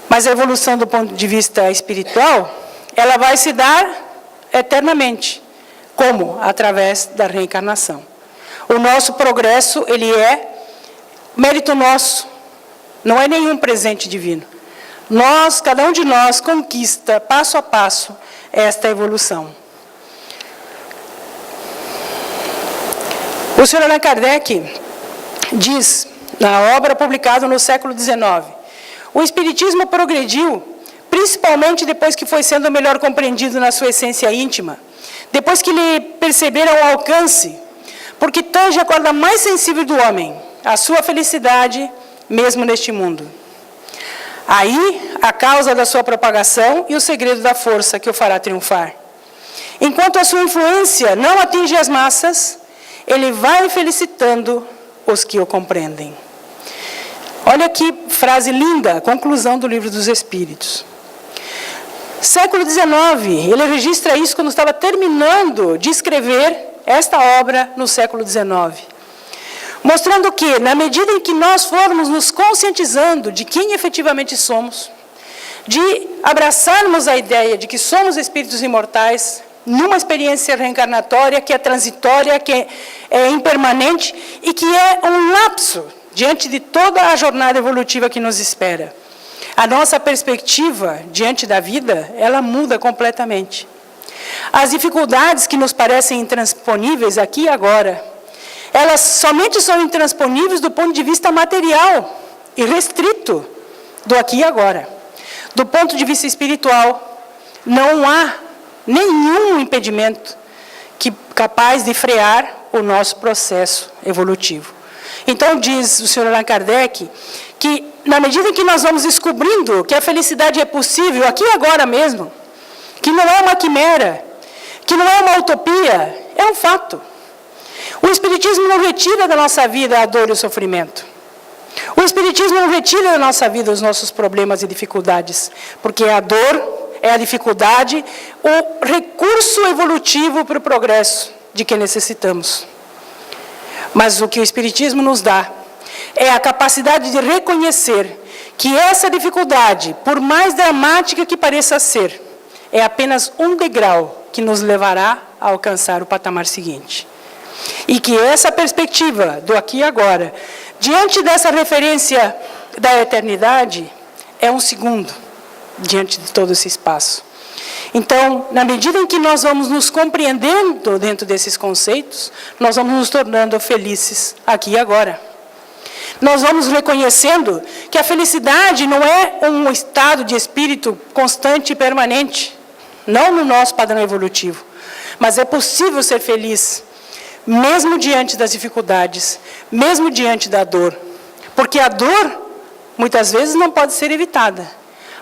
Mas a evolução do ponto de vista espiritual, ela vai se dar eternamente. Como? Através da reencarnação. O nosso progresso, ele é mérito nosso, não é nenhum presente divino. Nós, cada um de nós, conquista, passo a passo, esta evolução. O Sr. Allan Kardec diz, na obra publicada no século XIX, o Espiritismo progrediu, principalmente depois que foi sendo melhor compreendido na sua essência íntima, depois que lhe perceberam o alcance, porque tange a corda mais sensível do homem, a sua felicidade, mesmo neste mundo. Aí, a causa da sua propagação e o segredo da força que o fará triunfar. Enquanto a sua influência não atinge as massas, ele vai felicitando os que o compreendem. Olha que frase linda, a conclusão do Livro dos Espíritos. Século XIX, ele registra isso quando estava terminando de escrever esta obra no século XIX. Mostrando que, na medida em que nós formos nos conscientizando de quem efetivamente somos, de abraçarmos a ideia de que somos espíritos imortais, numa experiência reencarnatória que é transitória, que é impermanente e que é um lapso diante de toda a jornada evolutiva que nos espera. A nossa perspectiva diante da vida, ela muda completamente. As dificuldades que nos parecem intransponíveis aqui e agora, elas somente são intransponíveis do ponto de vista material e restrito do aqui e agora. Do ponto de vista espiritual, não há nenhum impedimento capaz de frear o nosso processo evolutivo. Então, diz o Sr. Allan Kardec, que na medida em que nós vamos descobrindo que a felicidade é possível aqui e agora mesmo, que não é uma quimera, que não é uma utopia, é um fato. O Espiritismo não retira da nossa vida a dor e o sofrimento. O Espiritismo não retira da nossa vida os nossos problemas e dificuldades, porque a dor é a dificuldade, o recurso evolutivo para o progresso de que necessitamos. Mas o que o Espiritismo nos dá é a capacidade de reconhecer que essa dificuldade, por mais dramática que pareça ser, é apenas um degrau que nos levará a alcançar o patamar seguinte. E que essa perspectiva do aqui e agora, diante dessa referência da eternidade, é um segundo diante de todo esse espaço. Então, na medida em que nós vamos nos compreendendo dentro desses conceitos, nós vamos nos tornando felizes aqui e agora. Nós vamos reconhecendo que a felicidade não é um estado de espírito constante e permanente, não no nosso padrão evolutivo, mas é possível ser feliz, mesmo diante das dificuldades, mesmo diante da dor. Porque a dor, muitas vezes, não pode ser evitada,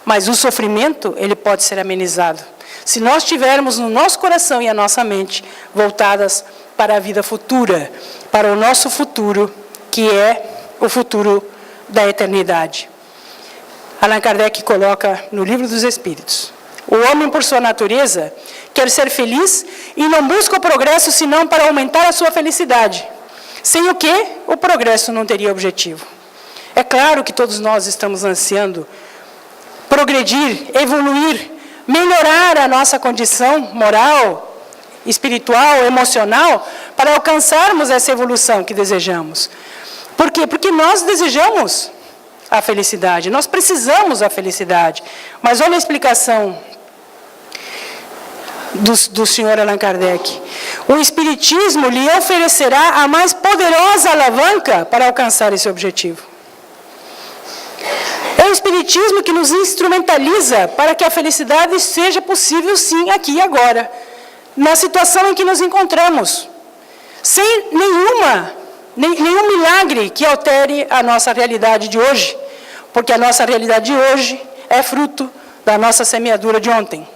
mas o sofrimento, ele pode ser amenizado. Se nós tivermos no nosso coração e a nossa mente voltadas para a vida futura, para o nosso futuro, que é o futuro da eternidade. Allan Kardec coloca no Livro dos Espíritos: o homem, por sua natureza, quer ser feliz e não busca o progresso senão para aumentar a sua felicidade. Sem o que, o progresso não teria objetivo. É claro que todos nós estamos ansiando progredir, evoluir, melhorar a nossa condição moral, espiritual, emocional, para alcançarmos essa evolução que desejamos. Por quê? Porque nós desejamos a felicidade, nós precisamos da felicidade. Mas olha a explicação do senhor Allan Kardec. O Espiritismo lhe oferecerá a mais poderosa alavanca para alcançar esse objetivo. É o Espiritismo que nos instrumentaliza para que a felicidade seja possível, sim, aqui e agora, na situação em que nos encontramos, sem nenhum milagre que altere a nossa realidade de hoje, porque a nossa realidade de hoje é fruto da nossa semeadura de ontem.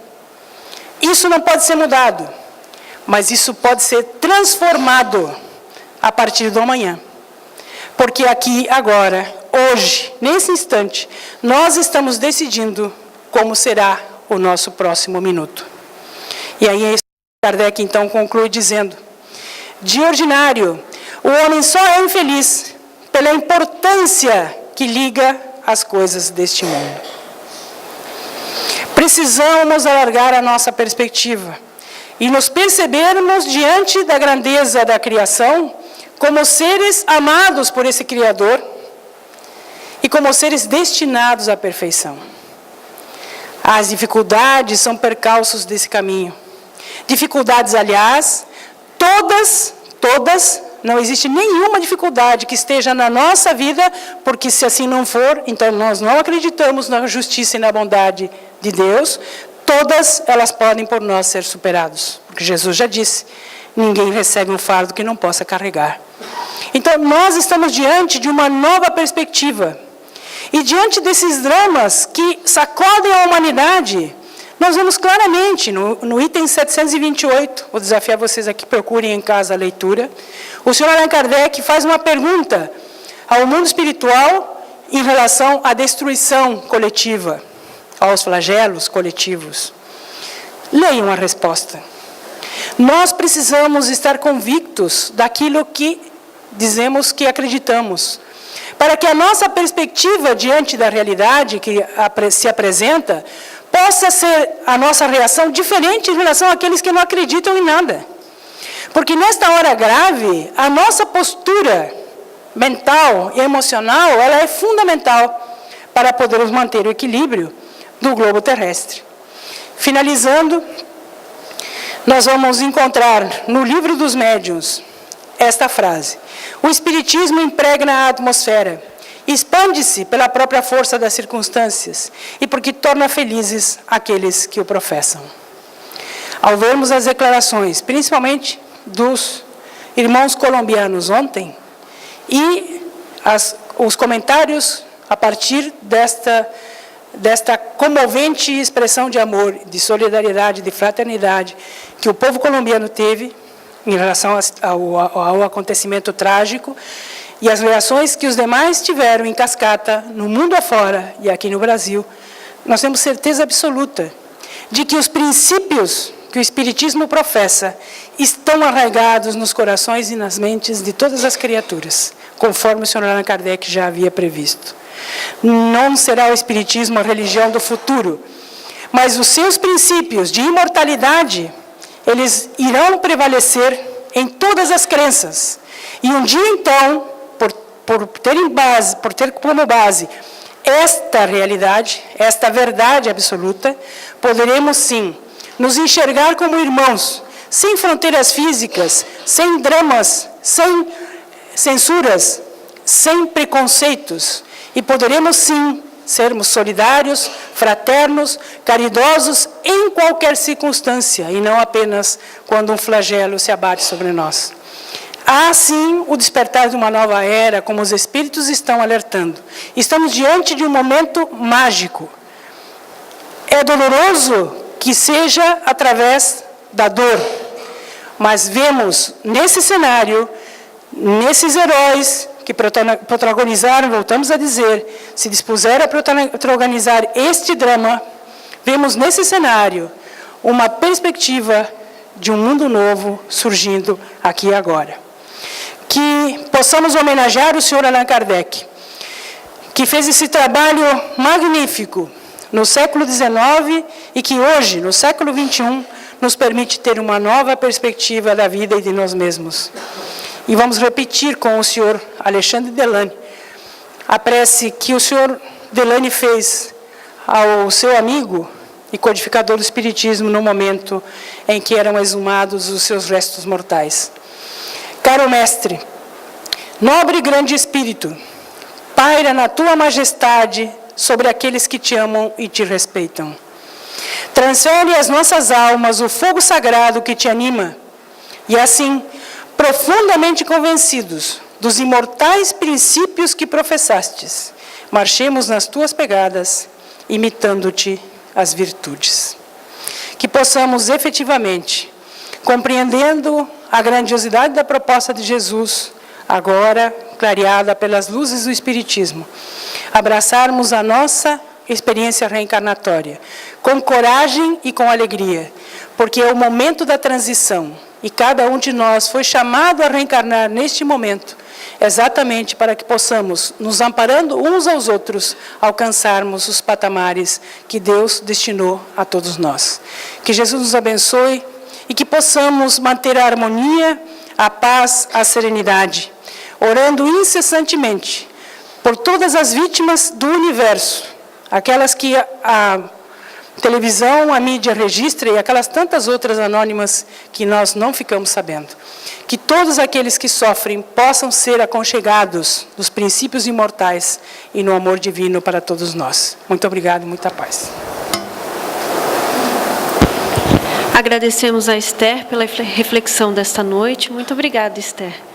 Isso não pode ser mudado, mas isso pode ser transformado a partir do amanhã. Porque aqui, agora, hoje, nesse instante, nós estamos decidindo como será o nosso próximo minuto. E aí, Kardec, então, conclui dizendo: de ordinário, o homem só é infeliz pela importância que liga as coisas deste mundo. Precisamos alargar a nossa perspectiva e nos percebermos diante da grandeza da criação como seres amados por esse Criador e como seres destinados à perfeição. As dificuldades são percalços desse caminho. Dificuldades, aliás, todas, não existe nenhuma dificuldade que esteja na nossa vida, porque se assim não for, então nós não acreditamos na justiça e na bondade de Deus, todas elas podem por nós ser superadas. Porque Jesus já disse, ninguém recebe um fardo que não possa carregar. Então nós estamos diante de uma nova perspectiva. E diante desses dramas que sacodem a humanidade, nós vemos claramente no item 728, vou desafiar vocês aqui, procurem em casa a leitura, o senhor Allan Kardec faz uma pergunta ao mundo espiritual em relação à destruição coletiva, aos flagelos coletivos. Leiam a resposta. Nós precisamos estar convictos daquilo que dizemos que acreditamos, para que a nossa perspectiva diante da realidade que se apresenta possa ser a nossa reação diferente em relação àqueles que não acreditam em nada. Porque nesta hora grave, a nossa postura mental e emocional, ela é fundamental para podermos manter o equilíbrio do globo terrestre. Finalizando, nós vamos encontrar no Livro dos Médiuns esta frase: o Espiritismo impregna a atmosfera, expande-se pela própria força das circunstâncias e porque torna felizes aqueles que o professam. Ao vermos as declarações, principalmente dos irmãos colombianos ontem, e os comentários a partir desta comovente expressão de amor, de solidariedade, de fraternidade que o povo colombiano teve em relação ao acontecimento trágico, e as reações que os demais tiveram em cascata, no mundo afora e aqui no Brasil, nós temos certeza absoluta de que os princípios que o Espiritismo professa estão arraigados nos corações e nas mentes de todas as criaturas, conforme o senhor Allan Kardec já havia previsto. Não será o Espiritismo a religião do futuro, mas os seus princípios de imortalidade, eles irão prevalecer em todas as crenças. E um dia, então, por ter como base esta realidade, esta verdade absoluta, poderemos, sim, nos enxergar como irmãos, sem fronteiras físicas, sem dramas, sem censuras, sem preconceitos. E poderemos, sim, sermos solidários, fraternos, caridosos em qualquer circunstância, e não apenas quando um flagelo se abate sobre nós. Há, sim, o despertar de uma nova era, como os Espíritos estão alertando. Estamos diante de um momento mágico. É doloroso que seja através da dor, mas vemos nesse cenário, nesses heróis que protagonizaram, voltamos a dizer, se dispuseram a protagonizar este drama, vemos nesse cenário uma perspectiva de um mundo novo surgindo aqui e agora. Que possamos homenagear o senhor Allan Kardec, que fez esse trabalho magnífico no século XIX e que hoje, no século XXI, nos permite ter uma nova perspectiva da vida e de nós mesmos. E vamos repetir com o senhor Alexandre Delany a prece que o senhor Delany fez ao seu amigo e codificador do Espiritismo no momento em que eram exumados os seus restos mortais. Caro mestre, nobre e grande Espírito, paira na tua majestade sobre aqueles que te amam e te respeitam. Transfere às nossas almas o fogo sagrado que te anima, e assim, profundamente convencidos dos imortais princípios que professastes, marchemos nas tuas pegadas, imitando-te as virtudes. Que possamos efetivamente, compreendendo a grandiosidade da proposta de Jesus, agora clareada pelas luzes do Espiritismo, abraçarmos a nossa experiência reencarnatória com coragem e com alegria, porque é o momento da transição e cada um de nós foi chamado a reencarnar neste momento, exatamente para que possamos, nos amparando uns aos outros, alcançarmos os patamares que Deus destinou a todos nós. Que Jesus nos abençoe e que possamos manter a harmonia, a paz, a serenidade, orando incessantemente por todas as vítimas do universo, aquelas que a televisão, a mídia registra e aquelas tantas outras anônimas que nós não ficamos sabendo. Que todos aqueles que sofrem possam ser aconchegados dos princípios imortais e no amor divino para todos nós. Muito obrigado e muita paz. Agradecemos a Esther pela reflexão desta noite. Muito obrigada, Esther.